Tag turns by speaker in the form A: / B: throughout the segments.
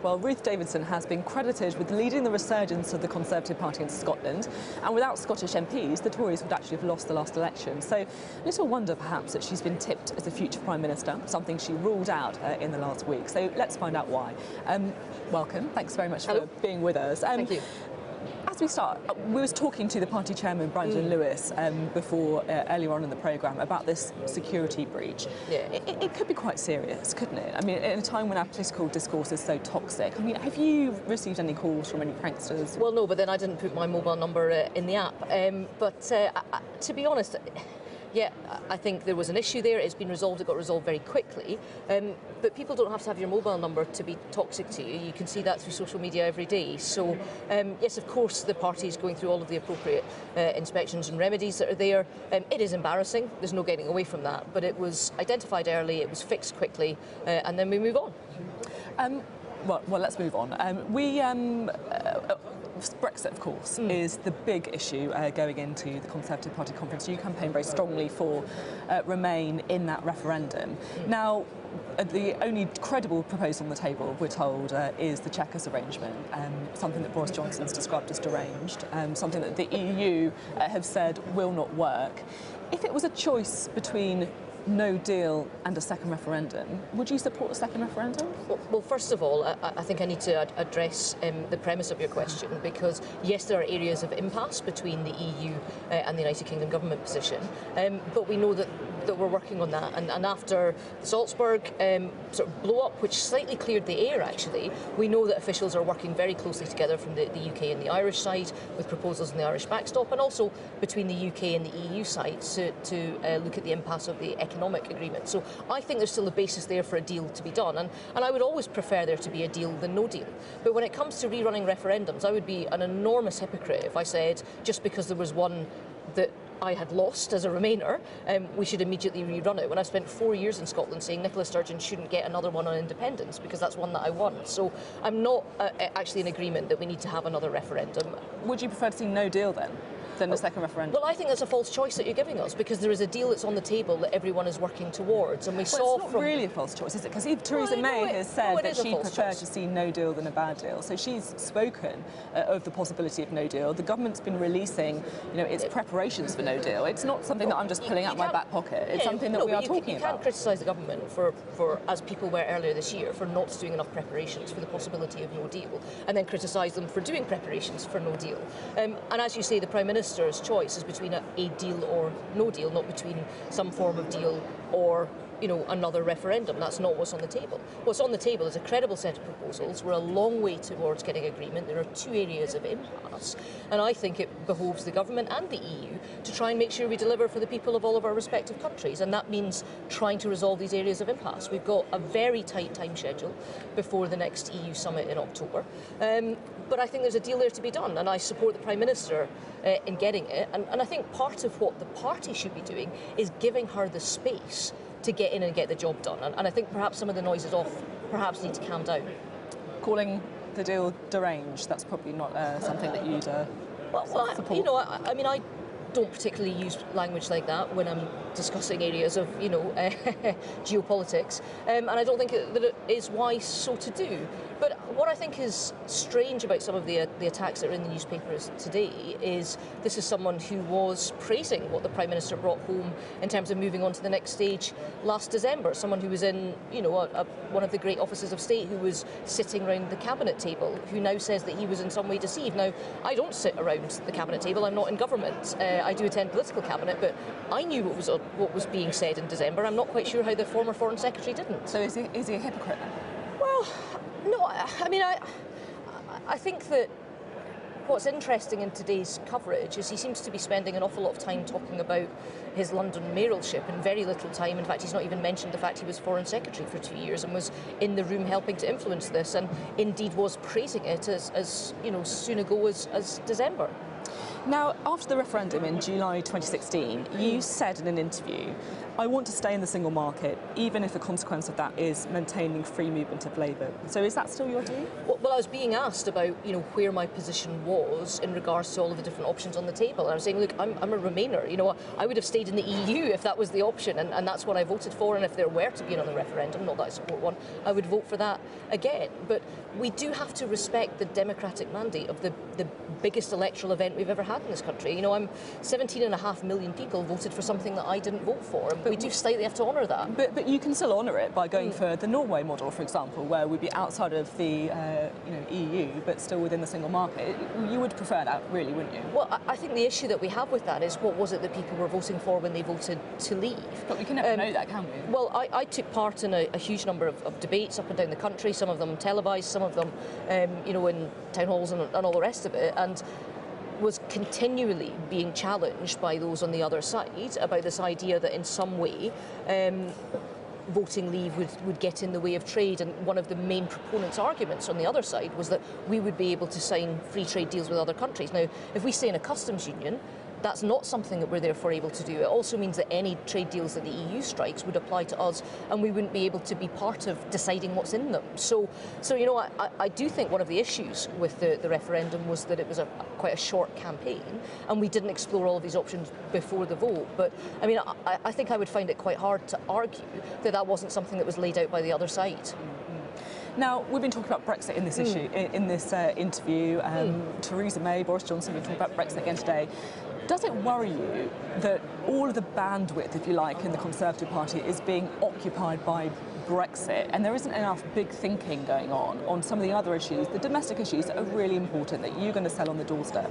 A: Well, Ruth Davidson has been credited with leading the resurgence of the Conservative Party in Scotland, and without Scottish MPs, the Tories would actually have lost the last election. So little wonder, perhaps, that she's been tipped as a future Prime Minister, something she ruled out in the last week. So let's find out why. Welcome. Thanks very much for being with us.
B: Thank you.
A: As we start, we was talking to the party chairman, Brandon Lewis, before earlier on in the programme about this security breach.
B: Yeah.
A: It could be quite serious, couldn't it? I mean, in a time when our political discourse is so toxic. I mean, have you received any calls from any pranksters?
B: Well, no, but then I didn't put my mobile number in the app. But to be honest, yeah, I think there was an issue there. It's been resolved. It got resolved very quickly. But people don't have to have your mobile number to be toxic to you. You can see that through social media every day. So, yes, of course, the party is going through all of the appropriate inspections and remedies that are there. It is embarrassing. There's no getting away from that. But it was identified early. It was fixed quickly. And then we move on.
A: Well, let's move on. Brexit, of course, is the big issue going into the Conservative Party conference. You campaign very strongly for Remain in that referendum. Now, the only credible proposal on the table, we're told, is the Chequers arrangement, something that Boris Johnson's described as deranged, something that the EU have said will not work. If it was a choice between no deal and a second referendum, would you support a second referendum?
B: Well, first of all, I think I need to address the premise of your question, because yes, there are areas of impasse between the EU and the United Kingdom government position, but we know that we're working on that, and after the Salzburg sort of blow-up, which slightly cleared the air actually, we know that officials are working very closely together from the UK and the Irish side with proposals on the Irish backstop, and also between the UK and the EU side to look at the impasse of the economic agreement. So I think there's still a basis there for a deal to be done, and I would always prefer there to be a deal than no deal. But when it comes to rerunning referendums, I would be an enormous hypocrite if I said just because there was one that I had lost as a Remainer, we should immediately rerun it, when I spent 4 years in Scotland saying Nicola Sturgeon shouldn't get another one on independence because that's one that I won. So I'm not actually in agreement that we need to have another referendum.
A: Would you prefer to see no deal then? Than a second referendum?
B: Well, I think that's a false choice that you're giving us, because there is a deal that's on the table that everyone is working towards, and we saw
A: it's not really a false choice, is it? Because Theresa May has said that she'd prefer to see no deal than a bad deal. So she's spoken of the possibility of no deal. The government's been releasing, its preparations for no deal. It's not something that I'm just pulling out my back pocket. It's something that we are talking about.
B: You can't criticise the government for, as people were earlier this year, for not doing enough preparations for the possibility of no deal, and then criticise them for doing preparations for no deal. And as you say, the Prime Minister's choice is between a deal or no deal, not between some form of deal or another referendum. That's not what's on the table. What's on the table is a credible set of proposals. We're a long way towards getting agreement. There are two areas of impasse, and I think it behoves the government and the EU to try and make sure we deliver for the people of all of our respective countries, and that means trying to resolve these areas of impasse. We've got a very tight time schedule before the next EU summit in October, but I think there's a deal there to be done, and I support the Prime Minister in getting it, and I think part of what the party should be doing is giving her the space to get in and get the job done. And I think perhaps some of the noises off perhaps need to calm down.
A: Calling the deal deranged, that's probably not something that you'd support.
B: I mean, I don't particularly use language like that when I'm discussing areas of, geopolitics, and I don't think that it is wise so to do. But what I think is strange about some of the attacks that are in the newspapers today is this is someone who was praising what the Prime Minister brought home in terms of moving on to the next stage last December. Someone who was in, one of the great offices of state, who was sitting around the cabinet table, who now says that he was in some way deceived. Now, I don't sit around the cabinet table. I'm not in government. I do attend political cabinet, but I knew what was being said in December. I'm not quite sure how the former Foreign Secretary didn't.
A: So is he a hypocrite then?
B: Well, no, I mean, I think that what's interesting in today's coverage is he seems to be spending an awful lot of time talking about his London mayoralship and very little time. In fact, he's not even mentioned the fact he was Foreign Secretary for 2 years and was in the room helping to influence this, and indeed was praising it as soon ago as December.
A: Now, after the referendum in July 2016, you said in an interview, "I want to stay in the single market, even if the consequence of that is maintaining free movement of labour." So is that still your view?
B: Well, I was being asked about, where my position was in regards to all of the different options on the table. And I was saying, look, I'm a Remainer. I would have stayed in the EU if that was the option, and that's what I voted for. And if there were to be another referendum, not that I support one, I would vote for that again. But we do have to respect the democratic mandate of the biggest electoral event we've ever had in this country. I'm 17.5 million people voted for something that I didn't vote for, and we do slightly have to honour that.
A: But you can still honour it by going for the Norway model, for example, where we'd be outside of the EU, but still within the single market. You would prefer that, really, wouldn't you?
B: Well, I think the issue that we have with that is what was it that people were voting for when they voted to leave?
A: But we can never know that, can we?
B: Well, I took part in a huge number of debates up and down the country, some of them televised, some of them, in town halls and all the rest of it, and was continually being challenged by those on the other side about this idea that in some way voting leave would get in the way of trade. And one of the main proponents' arguments on the other side was that we would be able to sign free trade deals with other countries. Now, if we stay in a customs union, that's not something that we're therefore able to do. It also means that any trade deals that the EU strikes would apply to us, and we wouldn't be able to be part of deciding what's in them. So I do think one of the issues with the referendum was that it was quite a short campaign, and we didn't explore all of these options before the vote. But I mean, I think I would find it quite hard to argue that that wasn't something that was laid out by the other side.
A: Now, we've been talking about Brexit in this issue, in this interview. Theresa May, Boris Johnson, we've talked about Brexit again today. Does it worry you that all of the bandwidth, if you like, in the Conservative Party is being occupied by Brexit, and there isn't enough big thinking going on some of the other issues, the domestic issues that are really important, that you're going to sell on the doorstep?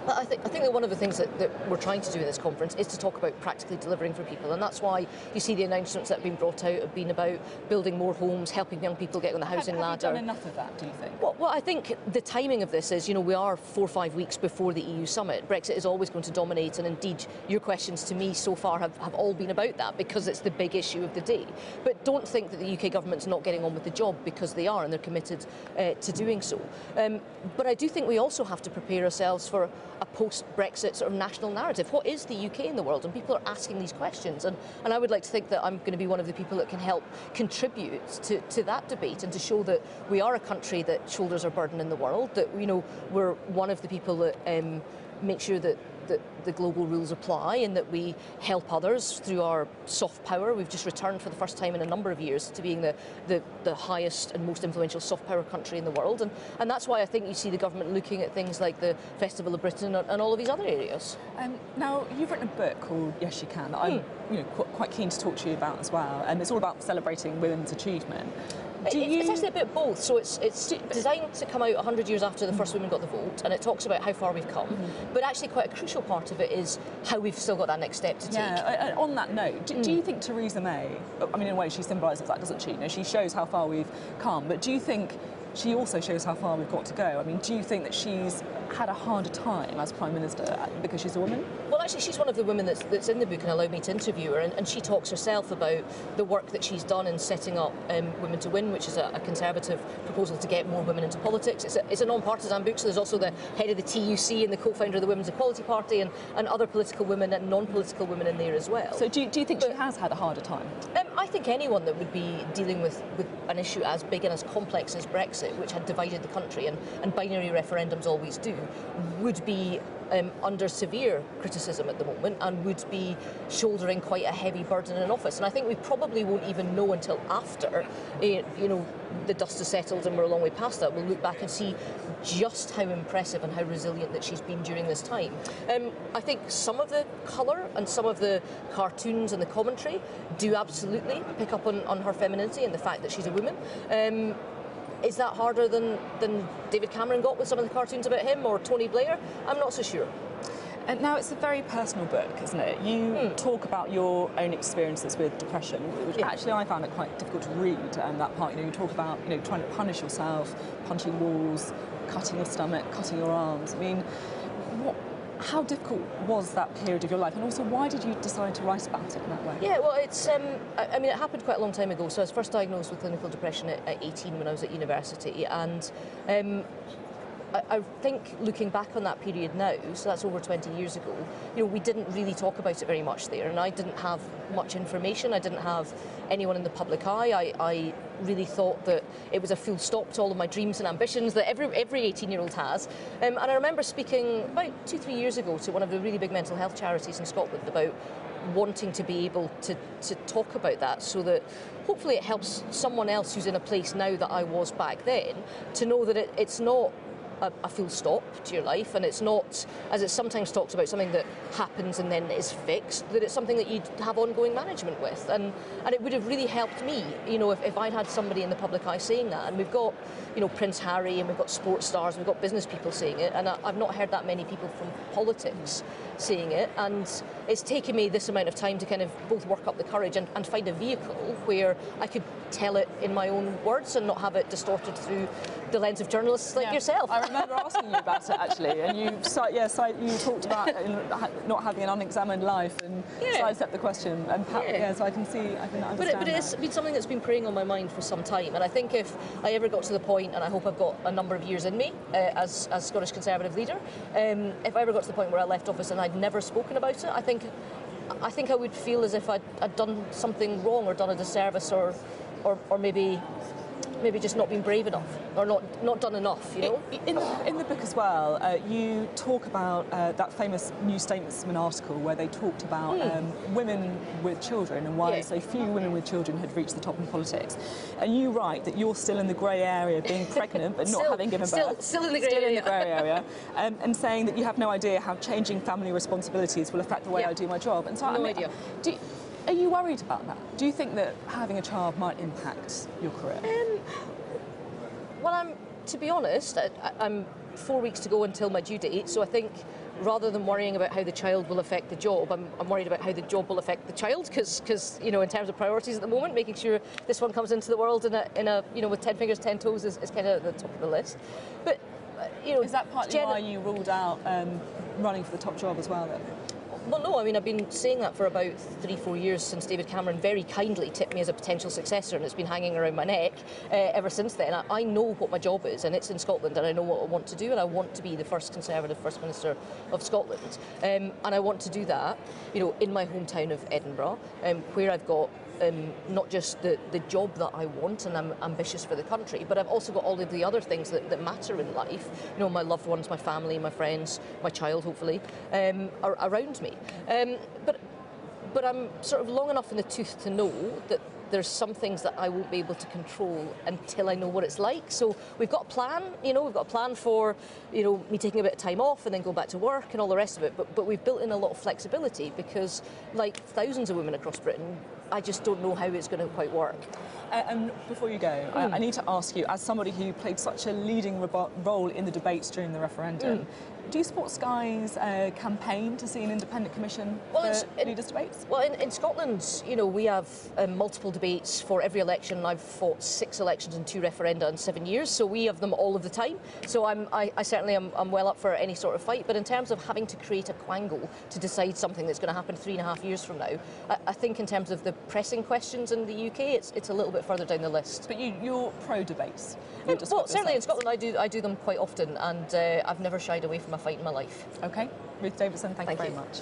B: Well, I think that one of the things that we're trying to do in this conference is to talk about practically delivering for people, and that's why you see the announcements that have been brought out have been about building more homes, helping young people get on the housing ladder.
A: Have you done enough of that, do you think?
B: Well, I think the timing of this is, we are 4 or 5 weeks before the EU summit. Brexit is always going to dominate, and indeed your questions to me so far have all been about that, because it's the big issue of the day. But don't think that the UK government's not getting on with the job, because they are, and they're committed to doing so. But I do think we also have to prepare ourselves for a post-Brexit sort of national narrative. What is the UK in the world? And people are asking these questions, and I would like to think that I'm going to be one of the people that can help contribute to that debate, and to show that we are a country that shoulders our burden in the world, that we're one of the people that make sure that the global rules apply, and that we help others through our soft power. We've just returned for the first time in a number of years to being the highest and most influential soft power country in the world, and that's why I think you see the government looking at things like the Festival of Britain and all of these other areas.
A: Now, you've written a book called Yes You Can that I'm quite keen to talk to you about as well, and it's all about celebrating women's achievement.
B: It's actually a bit of both. So it's designed to come out 100 years after the first women got the vote, and it talks about how far we've come. But actually quite a crucial part of it is how we've still got that next step to take.
A: Yeah, on that note, do you think Theresa May, I mean, in a way she symbolises that, doesn't she? She shows how far we've come, but do you think she also shows how far we've got to go? I mean, do you think that she's had a harder time as Prime Minister because she's a woman?
B: Well, actually, she's one of the women that's in the book and allowed me to interview her, and she talks herself about the work that she's done in setting up Women to Win, which is a Conservative proposal to get more women into politics. It's a non-partisan book, so there's also the head of the TUC and the co-founder of the Women's Equality Party, and other political women and non-political women in there as well.
A: So do you think she has had a harder time?
B: I think anyone that would be dealing with an issue as big and as complex as Brexit, which had divided the country, and binary referendums always do, would be under severe criticism at the moment, and would be shouldering quite a heavy burden in office. And I think we probably won't even know until after the dust has settled and we're a long way past that. We'll look back and see just how impressive and how resilient that she's been during this time. I think some of the colour and some of the cartoons and the commentary do absolutely pick up on her femininity and the fact that she's a woman. Is that harder than David Cameron got with some of the cartoons about him, or Tony Blair? I'm not so sure.
A: And now, it's a very personal book, isn't it? You talk about your own experiences with depression, which actually I found it quite difficult to read. That part, you talk about trying to punish yourself, punching walls, cutting your stomach, cutting your arms. I mean, how difficult was that period of your life, and also why did you decide to write about it in that way?
B: Yeah, well, it's I mean, it happened quite a long time ago. So I was first diagnosed with clinical depression at 18 when I was at university, and I think looking back on that period now, so that's over 20 years ago, we didn't really talk about it very much there, and I didn't have much information. I didn't have anyone in the public eye. I really thought that it was a full stop to all of my dreams and ambitions that every 18-year-old has. And I remember speaking about 2-3 years ago to one of the really big mental health charities in Scotland about wanting to be able to talk about that, so that hopefully it helps someone else who's in a place now that I was back then to know that it's not a full stop to your life, and it's not, as it's sometimes talked about, something that happens and then is fixed, that it's something that you'd have ongoing management with. And it would have really helped me, if I'd had somebody in the public eye saying that. And we've got, Prince Harry, and we've got sports stars, and we've got business people saying it, and I've not heard that many people from politics saying it. And it's taken me this amount of time to kind of both work up the courage and find a vehicle where I could tell it in my own words and not have it distorted through the lens of journalists like yourself.
A: I remember asking you about it actually, and you talked about not having an unexamined life, and sidestepped the question, and so I can understand.
B: But it's been something that's been preying on my mind for some time, and I think if I ever got to the point, and I hope I've got a number of years in me as Scottish Conservative leader, if I ever got to the point where I left office and I'd never spoken about it, I think I would feel as if I'd done something wrong or done a disservice, or maybe just not been brave enough, or not done enough,
A: In the book as well, you talk about that famous New Statesman article where they talked about women with children and why so few women with children had reached the top in politics. And you write that you're still in the grey area, being pregnant but not having given birth.
B: Still in the grey
A: area. And saying that you have no idea how changing family responsibilities will affect the way I do my job. And so
B: no idea.
A: Are you worried about that? Do you think that having a child might impact your career?
B: Well, to be honest, I'm 4 weeks to go until my due date, so I think rather than worrying about how the child will affect the job, I'm worried about how the job will affect the child, because in terms of priorities at the moment, making sure this one comes into the world in a with 10 fingers, 10 toes is kind of at the top of the list. But
A: is that partly why you ruled out running for the top job as well, then?
B: Well, no, I've been saying that for about 3-4 years, since David Cameron very kindly tipped me as a potential successor, and it's been hanging around my neck ever since then. I know what my job is, and it's in Scotland, and I know what I want to do, and I want to be the first Conservative First Minister of Scotland. And I want to do that, in my hometown of Edinburgh, where I've got not just the job that I want, and I'm ambitious for the country, but I've also got all of the other things that matter in life. My loved ones, my family, my friends, my child, hopefully, are around me. But I'm sort of long enough in the tooth to know that there's some things that I won't be able to control until I know what it's like. So we've got a plan, we've got a plan for, me taking a bit of time off and then going back to work and all the rest of it. But we've built in a lot of flexibility because, like thousands of women across Britain, I just don't know how it's going to quite work.
A: And before you go, I need to ask you, as somebody who played such a leading role in the debates during the referendum, do you support Sky's campaign to see an independent commission for leaders' debates?
B: Well, in Scotland, we have multiple debates for every election. I've fought 6 elections and 2 referenda in 7 years, so we have them all of the time. So I certainly am well up for any sort of fight. But in terms of having to create a quangle to decide something that's going to happen 3.5 years from now, I think in terms of the pressing questions in the UK, it's a little bit further down the list.
A: But you're pro-debates?
B: Well, certainly in Scotland I do them quite often, and I've never shied away from a fight in my life.
A: OK. Ruth Davidson, thank you very much.